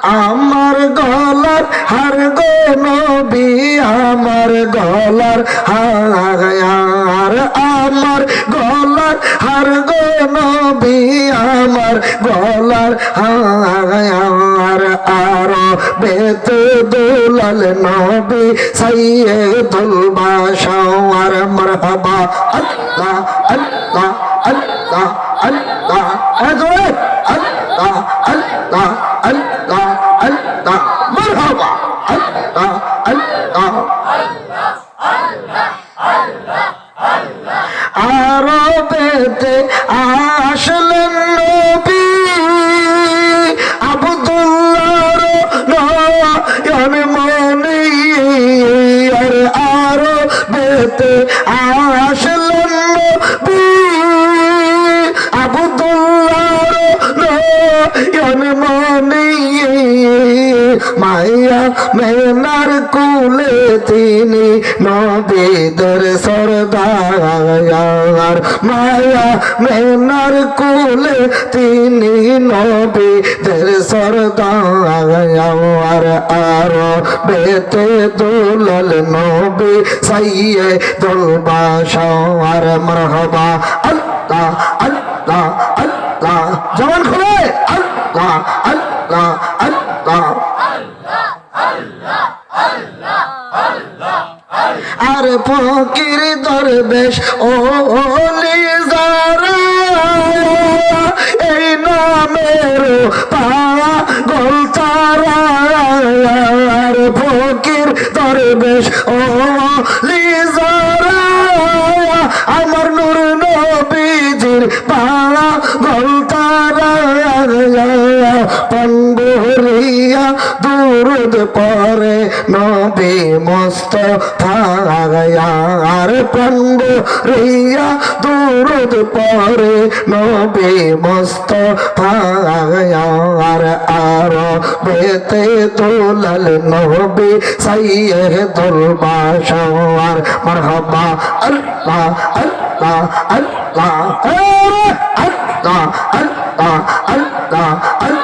আমার গলার হার গো নবী আমার গলার হার আমার গলার হার গো নবী আমার গলার হার আরো বেত দুলাল নবী সাইয়্যিদুল বাশার মারহাবা আল্লাহ আল্লাহ আল্লাহ আল্লাহ আল্লাহ আল্লাহ আল্লাহ আল্লাহ আল্লাহ মারহাবা আল্লাহ আল্লাহ আরবেতে আসলেন নবী আব্দুল্লাহর নয়ন মনি আর আরবেতে আসলেন নবী আব্দুল্লাহর নয়ন মনি মায়া মেনার কুলে তিনি নবীদের সরদার মায়া মেনার কুলে তিনি নবীদের সরদার আরো বেতে দুলাল নবী সাইয়্যিদুল বাশার মারহাবা আল্লাহ আল্লাহ আল্লাহ জবান খুলে আল্লাহ আল্লাহ আল্লাহ আর ফকির দরবেশ ওলি যারা এই নামের পাগল তারা আর ফকির দরবেশ ওলি যারা আমার নূর নবীজির পাগল তারা পঙ্গুরিয়া দুরুদ পরে নবী মুস্তাফা আর পঙ্গুরিয়া দুরুদ পরে নবী মুস্তাফা আর বেতে দুলাল নবী সাইয়্যিদুল বাশার মারহাবা আল্লাহ আল্লাহ আল্লাহ আল্লাহ আল্লাহ আল্লাহ